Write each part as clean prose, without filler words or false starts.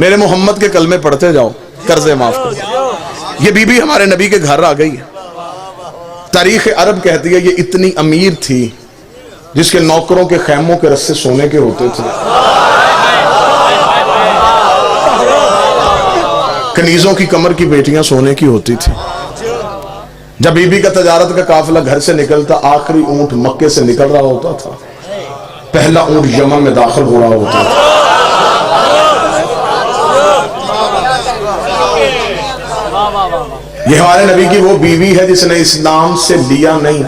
میرے محمد کے کلمے پڑھتے جاؤ، قرضے معاف کر۔ یہ بی بی ہمارے نبی کے گھر آ گئی ہے۔ تاریخ عرب کہتی ہے یہ اتنی امیر تھی جس کے نوکروں کے خیموں کے رسے سونے کے ہوتے تھے، کنیزوں کی کمر کی بیٹیاں سونے کی ہوتی تھی۔ جب بی بی کا تجارت کا قافلہ گھر سے نکلتا، آخری اونٹ مکے سے نکل رہا ہوتا تھا، پہلا اونٹ یمن میں داخل ہو رہا ہوتا تھا۔ یہ ہمارے نبی کی وہ بیوی ہے جس نے اسلام سے لیا نہیں،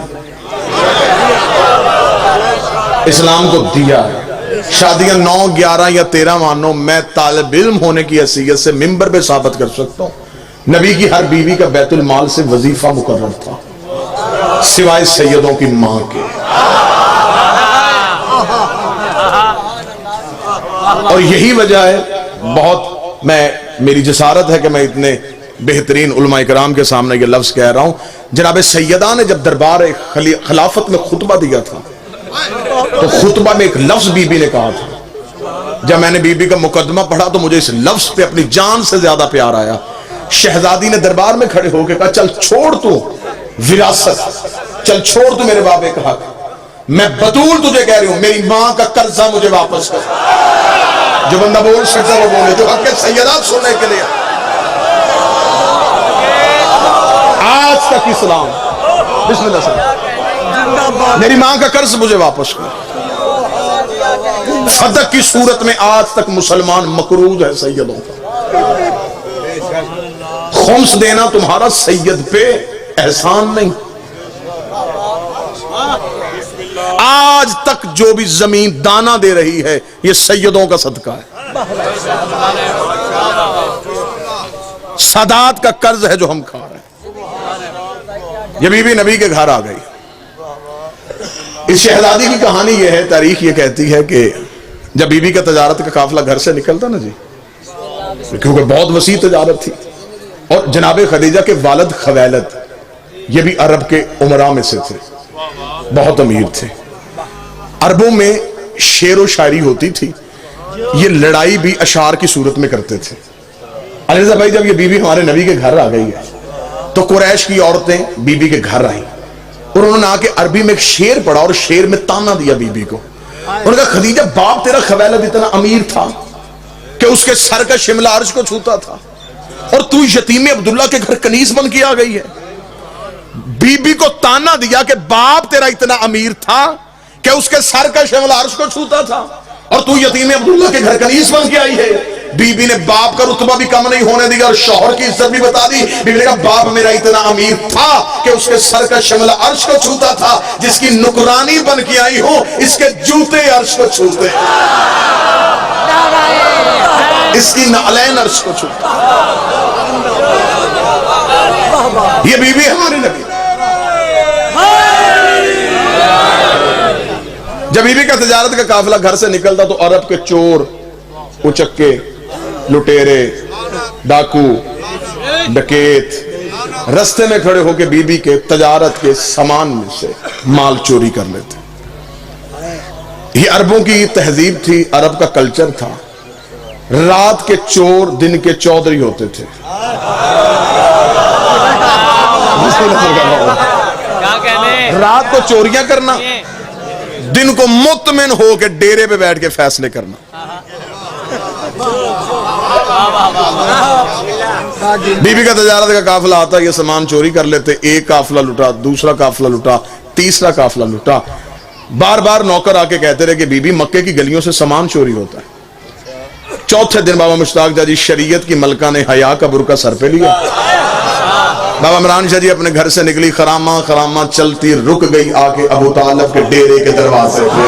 اسلام کو دیا ہے۔ شادیاں 9، 11 یا 13 مانو، میں طالب علم ہونے کی حیثیت سے منبر پہ ثابت کر سکتا ہوں، نبی کی ہر بیوی کا بیت المال سے وظیفہ مقرر تھا، سوائے سیدوں کی ماں کے۔ اور یہی وجہ ہے، میری جسارت ہے کہ میں اتنے بہترین علماء کرام کے سامنے یہ لفظ کہہ رہا ہوں۔ جناب سیدہ نے جب دربار خلافت میں خطبہ دیا تھا تو خطبہ میں ایک لفظ بی بی نے کہا تھا۔ جب میں نے بی بی کا مقدمہ پڑھا تو مجھے اس لفظ پہ اپنی جان سے زیادہ پیار آیا۔ شہزادی نے دربار میں کھڑے ہو کے کہا، چل چھوڑ تو وراثت، چل چھوڑ تو میرے باپ کا حق، میں بطول تجھے کہہ رہی ہوں میری ماں کا قرضہ مجھے واپس کر۔ جو بندہ بول سکتا وہ بولے، جو حق سیدات سننے کے لیے آج تک اسلام، بسم اللہ صلی، میری ماں کا قرض مجھے واپس کر۔ صدق کی صورت میں آج تک مسلمان مقروض ہے سیدوں کا۔ خمس دینا تمہارا سید پہ احسان نہیں۔ آج تک جو بھی زمین دانہ دے رہی ہے یہ سیدوں کا صدقہ ہے، سادات کا قرض ہے جو ہم کھا رہے ہیں۔ یہ بی بی نبی کے گھر آ گئی۔ اس شہزادی کی کہانی یہ ہے، تاریخ یہ کہتی ہے کہ جب بی بی کا تجارت کا قافلہ گھر سے نکلتا نا جی، کیونکہ بہت وسیع تجارت تھی، اور جناب خدیجہ کے والد خویلد یہ بھی عرب کے امراء میں سے تھے، بہت امیر تھے۔ عربوں میں شعر و شاعری ہوتی تھی، یہ لڑائی بھی اشعار کی صورت میں کرتے تھے۔ علی رضا بھائی، جب یہ بی بی ہمارے نبی کے گھر آ گئی ہے تو قریش کی عورتیں بی بی کے گھر آئیں اور انہوں نے آ کے عربی میں ایک شعر پڑھا اور شعر میں تانا دیا بی بی کو۔ انہوں نے کہا، خدیجہ باپ تیرا خویلد اتنا امیر تھا کہ اس کے سر کا شملہ عرش کو چھوتا تھا، اور تو یتیم عبداللہ کے گھر کنیز بن کے آ گئی ہے۔ بی بی کو تانا دیا کہ باپ تیرا اتنا امیر تھا کہ اس کے سر کا شملہ عرش کو چھوتا تھا، اور تو یتیم عبداللہ کے گھر کنیز بن کے آئی ہے۔ بی بی نے باپ کا رتبہ بھی کم نہیں ہونے دیا اور شوہر کی عزت بھی بتا دی۔ بی بی نے کہا، باپ میرا اتنا امیر تھا کہ اس کے سر کا شملہ عرش کو چھوتا تھا، جس کی نکرانی بن کے آئی ہوں اس کے جوتے عرش کو چھوتے، اس کی نعلین عرش کو چھوتے۔ یہ بی بی ہمارے نبی۔ جب بی بی کا تجارت کا قافلہ گھر سے نکلتا تو عرب کے چور، اچکے، لٹیرے، ڈاکو، ڈکیت رستے میں کھڑے ہو کے بی بی کے تجارت کے سامان میں سے مال چوری کر لیتے۔ یہ عربوں کی تہذیب تھی، عرب کا کلچر تھا۔ رات کے چور دن کے چودھری ہوتے تھے۔ رات کو چوریاں کرنا، دن کو مطمئن ہو کے ڈیرے پہ بیٹھ کے فیصلے کرنا۔ بی بی کا تجارت کا قافلہ آتا، یہ سامان چوری کر لیتے، ایک قافلہ لٹا، دوسرا قافلہ لٹا، تیسرا قافلہ لٹا۔ بار بار نوکر آ کے کہتے رہے کہ بی بی مکے کی گلیوں سے سامان چوری ہوتا ہے۔ چوتھے دن بابا مشتاق جی شریعت کی ملکہ نے حیا کا برقع سر پہ لیا، بابا عمران شاہ جی اپنے گھر سے نکلی، خرامہ خرامہ چلتی رک گئی آ کے ابو طالب کے ڈیرے کے دروازے پہ۔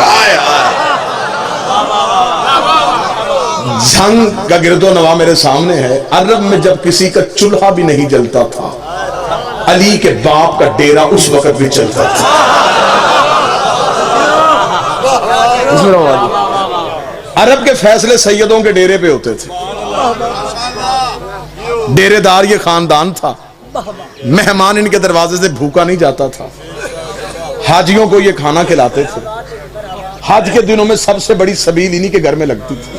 جنگ کا گرد و نواح میرے سامنے ہے۔ عرب میں جب کسی کا چولہا بھی نہیں جلتا تھا، علی کے باپ کا ڈیرا اس وقت بھی چلتا تھا۔ عرب کے فیصلے سیدوں کے ڈیرے پہ ہوتے تھے۔ ڈیرے دار یہ خاندان تھا، مہمان ان کے دروازے سے بھوکا نہیں جاتا تھا۔ حاجیوں کو یہ کھانا کھلاتے تھے۔ حج کے دنوں میں سب سے بڑی سبیل انہی کے گھر میں لگتی تھی۔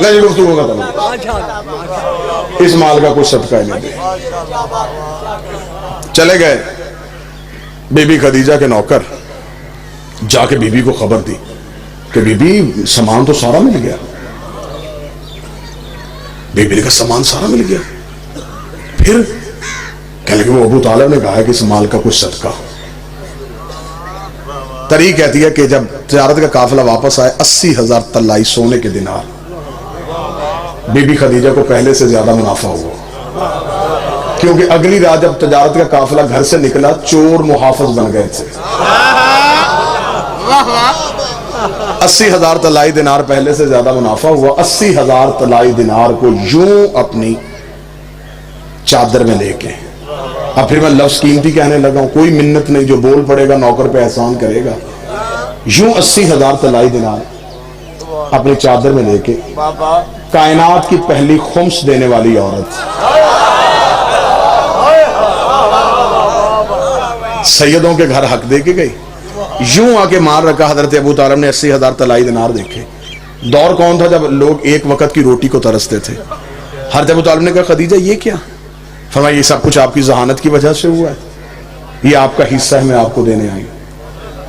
نہیں گفتگو ختم، اس مال کا کوئی صدقہ ہی نہیں دے۔ چلے گئے بی بی خدیجہ کے نوکر، جا کے بی بی کو خبر دی کہ بی بی سامان تو سارا مل گیا۔ بی بی کا سامان سارا مل گیا، پھر کہنے کہ وہ ابو طالب نے کہا ہے کہ اس مال کا کوئی صدقہ۔ تاریخ کہتی ہے کہ جب تجارت کا قافلہ واپس آئے 80,000 طلائی سونے کے دینار، بی بی خدیجہ کو پہلے سے زیادہ منافع ہوا، کیونکہ اگلی رات جب تجارت کا قافلہ گھر سے نکلا چور محافظ بن گئے تھے۔ 80,000 طلائی دینار پہلے سے زیادہ منافع ہوا۔ 80,000 طلائی دینار کو یوں اپنی چادر میں لے کے، اب پھر میں لفظ قیمتی کہنے لگا ہوں، کوئی منت نہیں، جو بول پڑے گا نوکر پہ احسان کرے گا۔ یوں 80,000 طلائی دینار اپنی چادر میں لے کے کائنات کی پہلی خمس دینے والی عورت سیدوں کے گھر حق دے کے گئی، یوں آ کے مار رکھا۔ حضرت ابو طالب نے 80,000 طلائی دینار دیکھے۔ دور کون تھا جب لوگ ایک وقت کی روٹی کو ترستے تھے۔ حضرت ابو طالب نے کہا خدیجہ یہ کیا؟ فرمایا یہ سب کچھ آپ کی ذہانت کی وجہ سے ہوا ہے، یہ آپ کا حصہ ہے، میں آپ کو دینے آئی۔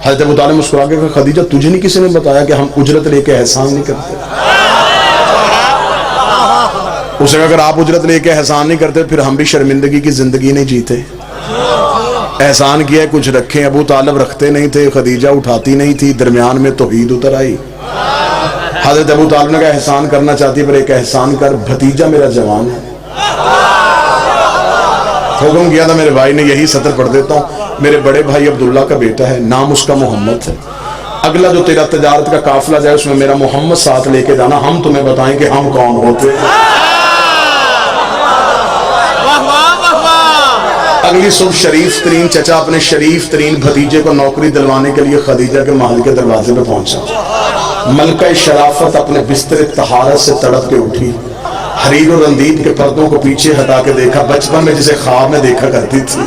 حضرت ابو طالب مسکرا کے کہا خدیجہ تجھے نہیں کسی نے بتایا کہ ہم اجرت لے کے احسان نہیں کرتے؟ اسے کہا اگر آپ اجرت لے کے احسان نہیں کرتے پھر ہم بھی شرمندگی کی زندگی نہیں جیتے۔ احسان کیا ہے کچھ رکھیں، ابو طالب رکھتے نہیں تھے، خدیجہ اٹھاتی نہیں تھی، درمیان میں توحید اتر آئی۔ حضرت ابو طالب نے کہا احسان کرنا چاہتی پر ایک احسان کر، بھتیجا میرا جوان ہے۔ حکم کیا تھا میرے بھائی نے، یہی سطر پڑھ دیتا ہوں، میرے بڑے بھائی عبداللہ کا بیٹا ہے، نام اس کا محمد ہے، اگلا جو تیرا تجارت کا قافلہ جائے اس میں میرا محمد ساتھ لے کے جانا، ہم تمہیں بتائیں کہ ہم کون ہوتے ہیں۔ اگلی صبح شریف ترین چچا اپنے شریف ترین بھتیجے کو نوکری دلوانے کے لیے خدیجہ کے محل کے دروازے پہ پہنچا۔ ملکہ شرافت اپنے بستر طہارت سے تڑپ کے اٹھی، حریر و رندید کے پردوں کو پیچھے ہٹا کے دیکھا، بچپن میں جسے خواب میں دیکھا کرتی تھی،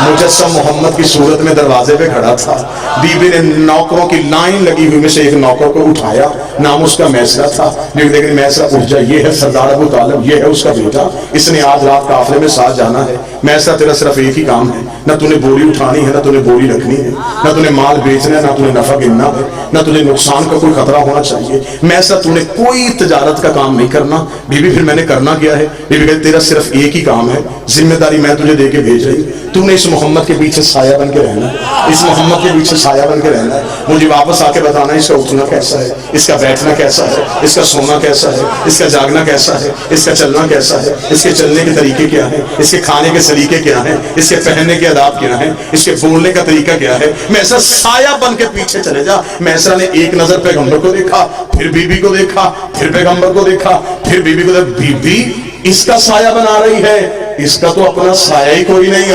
مجسم محمد کی صورت میں دروازے پہ کھڑا تھا۔ بی بی نے نوکروں کی لائن لگی ہوئی میں سے ایک نوکر کو اٹھایا، نام اس کا میسرہ تھا، لیکن میسرہ اٹھ جا، یہ ہے سردار ابو طالب، یہ ہے اس کا بیٹا، اس نے آج رات قافلے میں ساتھ جانا ہے۔ میسرہ تیرا صرف ایک ہی کام ہے، نہ تو نے بوری اٹھانی ہے، نہ تو نے بوری رکھنی ہے، نہ تو نے مال بیچنا ہے، نہ تو نے نفع گننا ہے، نہ تو نے نقصان کا کوئی خطرہ ہونا چاہیے۔ میسرہ تو نے کوئی تجارت کا کام نہیں کرنا۔ بی بی پھر میں نے کرنا کیا ہے؟ بی بی کہتی تیرا صرف ایک ہی کام ہے، ذمہ داری میں تجھے دے کے بھیج رہی، تو نے اس محمد کے پیچھے سایہ بن کے رہنا ہے، اس محمد کے پیچھے سایہ بن کے رہنا ہے، مجھے واپس آ کے بتانا ہے اس کا اٹھنا کیسا ہے، اس کا بیٹھنا کیسا ہے، اس کا سونا کیسا ہے، اس کا جاگنا کیسا ہے، اس کا چلنا کیسا ہے، اس کے چلنے کے طریقے کیا ہیں، اس کے کھانے کے سلیقے کیا ہیں، اس کے پہننے کے آداب کیا ہیں، اس کے بولنے کا طریقہ کیا ہے۔ میسرہ سایہ بن کے پیچھے چلے جا۔ میسرہ نے ایک نظر پیغمبر کو دیکھا، پھر بی بی کو دیکھا، پھر پیغمبر کو دیکھا، پھر بی بی کو دیکھا، بی بی اس کا سایہ بنا رہی ہے، اس کا تو اپنا سایہ ہی کوئی نہیں،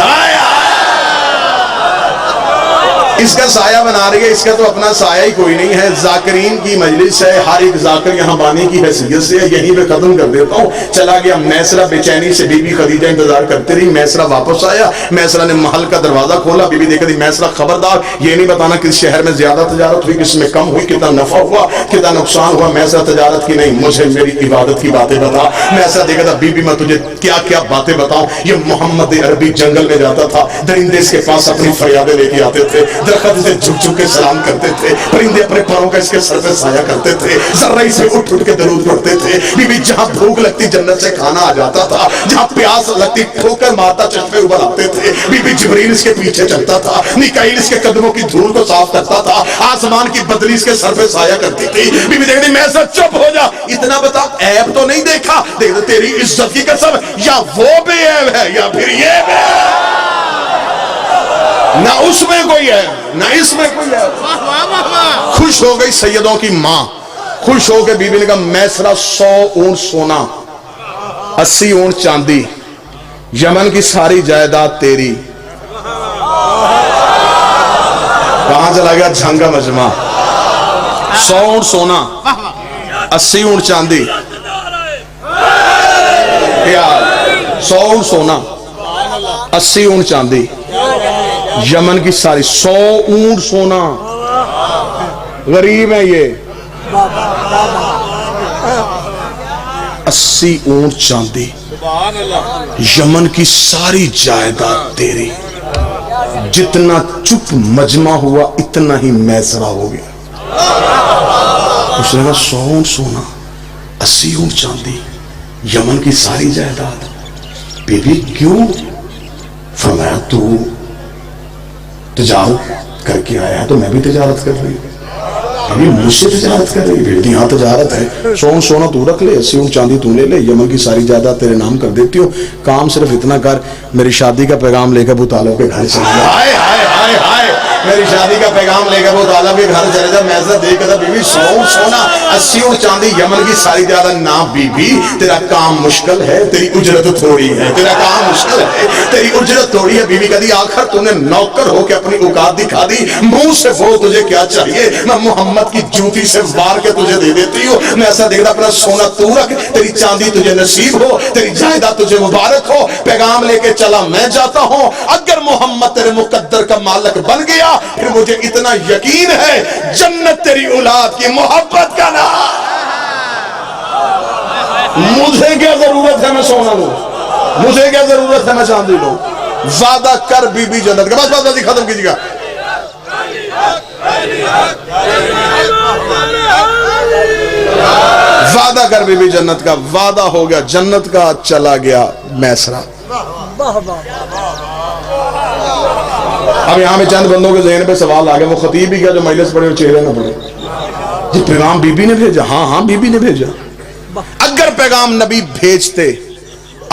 اس کا سایہ بنا رہی ہے، اس کا تو اپنا سایہ ہی کوئی نہیں ہے۔ ذاکرین کی مجلس ہے، ہر ایک ذاکر یہاں بانی کی حیثیت سے ہے، یہیں پہ ختم کر دیتا ہوں۔ چلا گیا میسرہ بے چینی سے، بی بی خدیجہ انتظار کرتے رہی، میسرہ واپس آیا، میسرہ نے محل کا دروازہ کھولا، بی بی دیکھا دی میسرہ خبردار یہ نہیں بتانا کس شہر میں زیادہ تجارت ہوئی، کس میں کم ہوئی، کتنا نفع ہوا، کتنا نقصان ہوا۔ میسرہ تجارت کی نہیں، مجھے میری عبادت کی باتیں بتا۔ میسرہ دیکھا تھا بی بی میں تجھے کیا کیا باتیں بتاؤں، یہ محمد عربی جنگل میں جاتا تھا، درندے اس کے پاس اپنی فریادیں لے کے آتے تھے، درخت اسے جھک جھک کے سلام کرتے تھے، پرندے اپنے پروں کا اس کے سر پہ سایہ کرتے تھے، ذرہ سے اٹھ اٹھ کے درود پڑھتے تھے۔ بی بی جہاں بھوک لگتی جنت سے کھانا آ جاتا تھا، جہاں پیاس لگتی ٹھوکر مارتا چشمے ابل آتے تھے۔ بی بی جبریل اس کے پیچھے چلتا تھا، میکائیل اس کے قدموں کی دھول کو صاف کرتا تھا، آسمان کی بدلی اس کے سر پہ سایہ کرتی تھی۔ بی بی دیکھتی میں سے چپ ہو جا، اتنا بتا عیب تو نہیں دیکھا، دیکھ تیری عزت کی قسم، یا وہ بے عیب ہے یا پھر یہ بے عیب، نہ اس میں کوئی ہے نہ اس میں کوئی ہے۔ خوش ہو گئی سیدوں کی ماں، خوش ہو کے بی بی نے کہا میسرہ 100 اونٹ سونا، 80 اونٹ چاندی، یمن کی ساری جائیداد تیری۔ کہاں چلا گیا جھنگا مجمع؟ 100 اونٹ سونا، 80 اونٹ چاندی، 100 اونٹ سونا، 80 اونٹ چاندی، یمن کی ساری 100 اونٹ سونا۔ غریب ہے یہ، 80 اونٹ چاندی، یمن کی ساری جائیداد تیری، جتنا چپ مجمع ہوا اتنا ہی میسرا ہو گیا۔ اس نے کہا 100 اونٹ سونا، 80 اونٹ چاندی، یمن کی ساری جائیداد، بی بی کیوں؟ فرمایا تو تجارت کر کے آیا ہے تو میں بھی تجارت کر رہی ہوں، ابھی مجھ سے تجارت کر رہی ہے، یہاں تجارت ہے، 100 اونٹ سونا تو رکھ لے، 80 اونٹ چاندی تو لے لے، یمن کی ساری جائیداد تیرے نام کر دیتی ہوں، کام صرف اتنا کر، میری شادی کا پیغام لے کے ابو طالب کے گھر چلے جا۔ ہائے ہائے ہائے ہائے، میری شادی کا پیغام لے کے ابو طالب کے گھر چلے جا۔ میسر دیکھ کر بی بی 100 اونٹ سونا، 80 اونٹ چاندی، یمن کی ساری جائیداد، نہ بی بی تیرا کام مشکل ہے، تیری اجرت تھوڑی ہے، تیرا کام مشکل ہے، تیری اجرت تھوڑی ہے۔ بی بی کہتی آخر تو نے نوکر ہو کے اپنی اوقات دکھا دی، منہ سے بول تجھے کیا چاہیے، میں محمد کی جوتی سے وار کے تجھے دے دیتی ہوں۔ میں ایسا دیکھ رہا اپنا سونا تو رکھ، تیری چاندی تجھے نصیب ہو، تیری جائیداد تجھے مبارک ہو، پیغام لے کے چلا میں جاتا ہوں، اگر محمد تیرے مقدر کا مالک بن گیا پھر مجھے اتنا یقین ہے جنت تیری اولاد کی محبت کا نام۔ مجھے کیا ضرورت ہے میں سونا لوں، مجھے کیا ضرورت ہے میں چاندی لوں، وعدہ کر بی بی جنت کا۔ بس بس بس ختم کیجیے گا۔ وعدہ کر بی بی جنت کا، وعدہ ہو گیا جنت کا، چلا گیا میسرا۔ اب یہاں میں چند بندوں کے ذہن پہ سوال آ گیا، وہ خطیب بھی کیا جو مجلس پڑھے اور چہرے نہ پڑھے؟ جی پیغام بی بی نے بھیجا، ہاں ہاں بی بی نے بھیجا۔ اگر پیغام نبی بھیجتے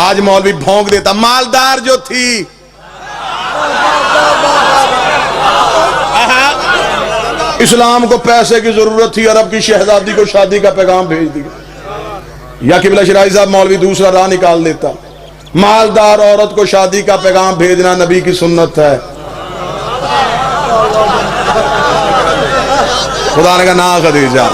آج مولوی بھونک دیتا، مالدار جو تھی اسلام کو پیسے کی ضرورت تھی، عرب کی شہزادی کو شادی کا پیغام بھیج دیا، یا قبلہ شرائع صاحب مولوی دوسرا راہ نکال دیتا، مالدار عورت کو شادی کا پیغام بھیجنا نبی کی سنت ہے۔ خدا نے کہا نا خدیجہ،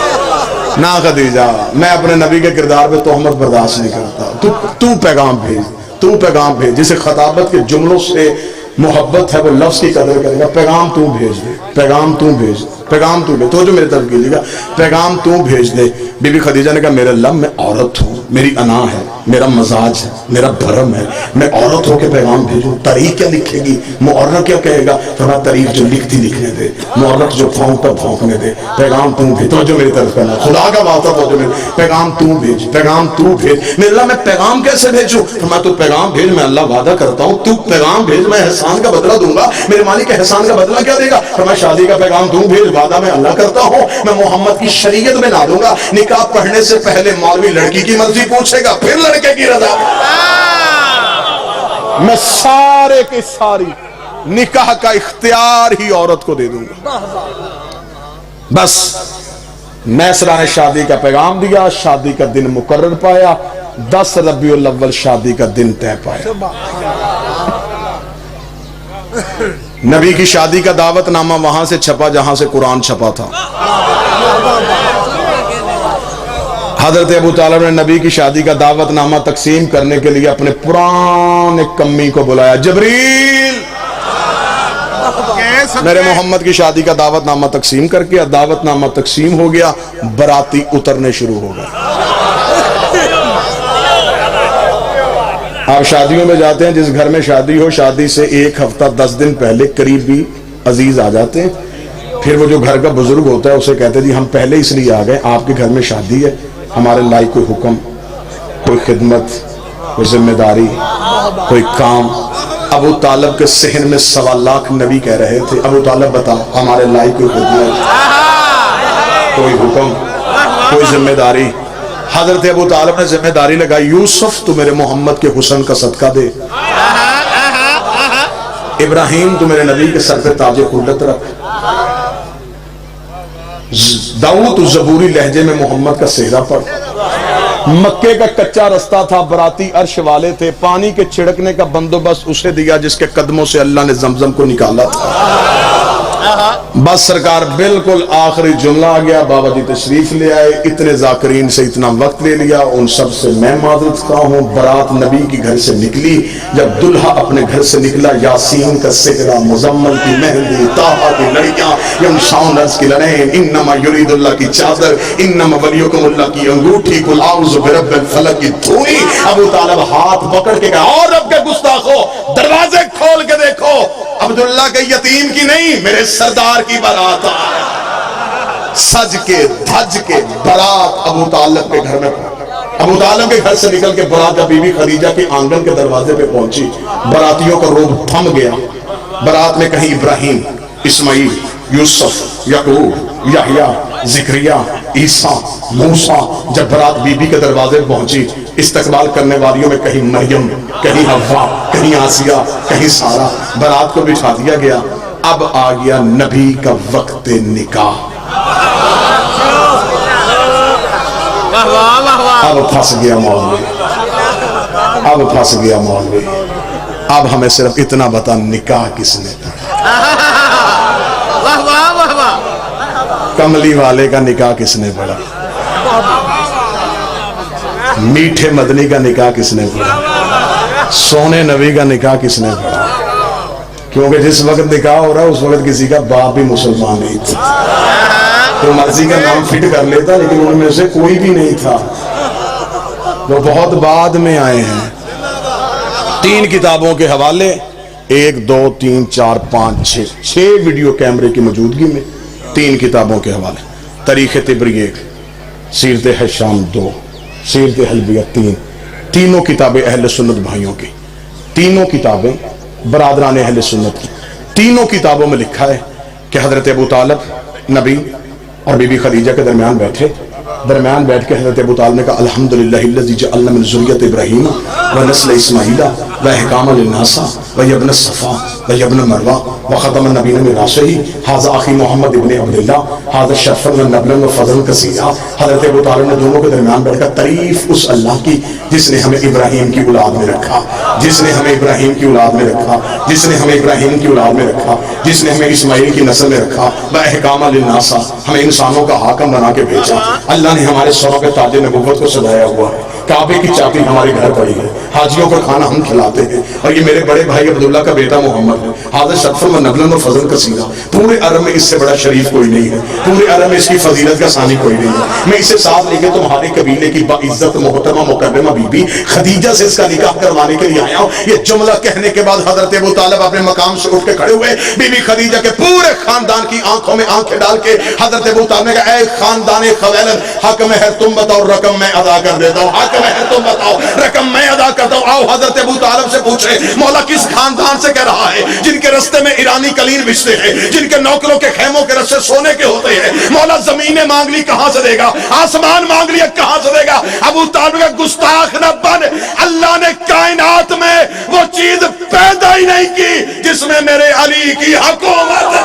نا خدیجہ، میں اپنے نبی کے کردار پہ تہمت برداشت نہیں کرتا، تو پیغام بھیج، تو پیغام بھیج۔ جسے خطابت کے جملوں سے محبت ہے وہ لفظ کی قدر کرے گا، پیغام تو بھیج دے، پیغام تو بھیج، پیغام تو لے، تو جو میرے طرف کیجیے گا، پیغام تو بھیج دے۔ بی بی خدیجہ نے کہا میرے اللہ میں عورت ہوں، میری انا ہے، میرا مزاج ہے، میرا بھرم ہے، میں عورت ہو کے پیغام بھیجوں، تاریخ کیا لکھے گی، مورخ کیا کہے گا؟ فرمایا تاریخ جو لکھتی لکھنے دے، مورخ جو پھونکتا پھونکنے دے، پیغام تو بھیج۔ تو جو میری طرف کرنا، خدا کا واسطہ تو جو میرے، پیغام تو بھیج، پیغام تو بھیج۔ میرے اللہ میں پیغام کیسے بھیجوں؟ فرمایا تو پیغام بھیج، میں اللہ وعدہ کرتا ہوں تو پیغام بھیج، میں احسان کا بدلہ دوں گا۔ میرے مالک احسان کا بدلہ کیا دے گا؟ فرمایا شادی کا پیغام تو بھیج، وعدہ میں اللہ کرتا ہوں میں محمد کی شریعت میں لا دوں گا۔ نکاح پڑھنے سے پہلے مولوی لڑکی کی مرضی پوچھے گا، پھر لڑکے کی رضا، میں سارے کی ساری نکاح کا اختیار ہی عورت کو دے دوں گا۔ بس میسرہ نے شادی کا پیغام دیا، شادی کا دن مقرر پایا، 10 ربیع الاول شادی کا دن طے پایا۔ نبی کی شادی کا دعوت نامہ وہاں سے چھپا جہاں سے قرآن چھپا تھا۔ حضرت ابو طالب نے نبی کی شادی کا دعوت نامہ تقسیم کرنے کے لیے اپنے پرانے کمی کو بلایا، جبریل میرے محمد کی شادی کا دعوت نامہ تقسیم کر کے، دعوت نامہ تقسیم ہو گیا، براتی اترنے شروع ہو گئے۔ آپ شادیوں میں جاتے ہیں، جس گھر میں شادی ہو، شادی سے 1 ہفتہ 10 دن پہلے قریبی عزیز آ جاتے ہیں، پھر وہ جو گھر کا بزرگ ہوتا ہے اسے کہتے ہیں جی ہم پہلے اس لیے آ گئے، آپ کے گھر میں شادی ہے، ہمارے لائق کوئی حکم، کوئی خدمت، کوئی ذمہ داری، کوئی کام۔ ابو طالب کے صحن میں 1.25 لاکھ نبی کہہ رہے تھے، ابو طالب بتا ہمارے لائق کوئی خدمت، کوئی حکم، کوئی ذمہ داری۔ حضرت ابو طالب نے ذمہ داری لگائی، یوسف تو میرے محمد کے حسن کا صدقہ دے، ابراہیم تو میرے نبی کے سر پہ تاج خلت رکھ، داؤد تو زبوری لہجے میں محمد کا سہرا پڑھ۔ مکے کا کچا رستہ تھا، براتی عرش والے تھے، پانی کے چھڑکنے کا بندوبست اسے دیا جس کے قدموں سے اللہ نے زمزم کو نکالا تھا۔ بس سرکار بالکل آخری جملہ آ گیا، بابا جی تشریف لے آئے، اتنے ذاکرین سے اتنا وقت لے لیا، ان سب سے میں معذرت خواہ ہوں۔ برات نبی کی گھر سے نکلی، جب دلہا اپنے گھر سے نکلا، یاسین کا سکرہ، مزمل کی مہندی، طٰہٰ کی لڑیاں، یمشون عرض کی لڑیں، انما یرید اللہ کی چادر، انما ولیکم اللہ کی انگوٹھی، قل اعوذ برب الفلق کی دھوئی۔ ابو طالب ہاتھ پکڑ کے کہا، اور رب کے گستاخو دروازے کھول کے دیکھو، عبداللہ کے یتیم کی نہیں، میرے سردار کی برات آئے۔ سج کے دھج کے برات ابو طالب کے گھر میں پہنچی۔ ابو طالب کے گھر سے نکل کے برات جب بی بی خدیجہ کے آنگن کے دروازے پہ پہنچی، براتیوں کا روب تھم گیا۔ برات میں کہیں ابراہیم، اسماعیل، یوسف، یعقوب، یحییٰ، زکریا، عیسیٰ، موسیٰ۔ جب برات بی بی کے دروازے پہنچی، استقبال کرنے والیوں میں کہیں مریم، کہیں حوا، کہیں آسیہ، کہیں سارہ۔ برات کو بٹھا دیا گیا۔ اب آ گیا نبی کا وقت نکاح۔ اب پھنس گیا مولوی، اب پھنس گیا مولوی۔ اب ہمیں صرف اتنا بتا، نکاح کس نے پڑھا؟ کملی والے کا نکاح کس نے پڑھا؟ میٹھے مدنی کا نکاح کس نے پڑھا؟ سونے نبی کا نکاح کس نے پڑھا؟ کیونکہ جس وقت نکاح ہو رہا ہے اس وقت کسی کا باپ بھی مسلمان نہیں تھا، تو مرضی کا نام فٹ کر لیتا، لیکن ان میں سے کوئی بھی نہیں تھا، وہ بہت بعد میں آئے ہیں۔ 3 کتابوں کے حوالے، 1 2 3 4 5 6 ویڈیو کیمرے کی موجودگی میں 3 کتابوں کے حوالے: تاریخ طبری 1، سیرت ہشام 2، سیرت حلبیہ 3۔ تینوں کتابیں اہل سنت بھائیوں کی، تینوں کتابیں برادران اہل سنت کی۔ تینوں کتابوں میں لکھا ہے کہ حضرت ابو طالب نبی اور بی بی خدیجہ کے درمیان بیٹھے، درمیان بیٹھ کے حضرت ابو طالب نے کہا، الحمدللہ الذی جعلنا من ذریۃ ابراہیم ونسل اسماعیل واحکاما للناس وابن الصفا وابن مروہ وختم النبیین من راسہ ھذا اخی محمد ابن عبداللہ ھذا شرفا ونبلا وفضلا کثیرا۔ حضرت ابو طالب نے دونوں کے درمیان بیٹھ کر تعریف اس اللہ کی جس نے ہمیں ابراہیم کی اولاد میں رکھا، جس نے ہمیں ابراہیم کی اولاد میں رکھا، جس نے ہمیں ابراہیم کی اولاد میں رکھا، جس نے ہمیں اسماعیل کی نسل میں رکھا، واحکاما للناس، ہمیں انسانوں کا حاکم بنا کے بھیجا۔ اللہ نے ہمارے سروں پہ تاج نبوت کو سجایا ہوا ہے، کعبے کی چابی ہمارے گھر پڑی ہے، حاجیوں کو کھانا ہم کھلاتے ہیں، اور یہ میرے بڑے بھائی عبداللہ کا بیٹا محمد ہے، ھذا شرفا ونبلا وفضلا کثیرا۔ پورے عرب میں اس سے بڑا شریف کوئی نہیں ہے، پورے عرب میں اس کی فضیلت کا ثانی کوئی نہیں ہے۔ میں اسے ساتھ لے کے تمہارے قبیلے کی باعزت محترمہ مکرمہ بی بی خدیجہ سے اس کا نکاح کروانے کے لیے آیا ہوں۔ یہ جملہ کہنے کے بعد حضرت ابو طالب اپنے مقام سے اٹھ کے کھڑے ہوئے، بی بی خدیجہ کے پورے خاندان کی آنکھوں میں آنکھیں ڈال کے حضرت ابو طالب نے کہا، اے خاندان خویلد، حق مہر تم بتاؤ، رقم میں ادا کر دیتا ہوں، حق مہر تم بتاؤ، رقم میں ادا کرتا ہوں۔ آؤ حضرت ابو طالب سے پوچھے، مولا کس خاندان سے کہہ رہا ہے جن کے رستے میں ایرانی قلین بچتے ہیں، جن کے نوکروں کے خیموں کے رستے سونے کے ہوتے ہیں؟ مولا زمینیں مانگ لی کہاں سے دے گا، آسمان مانگ لیا کہاں سے دے گا؟ ابو طالب کا گستاخ نہ بن، اللہ نے کائنات میں وہ چیز پیدا ہی نہیں کی جس میں میرے علی کی حکومت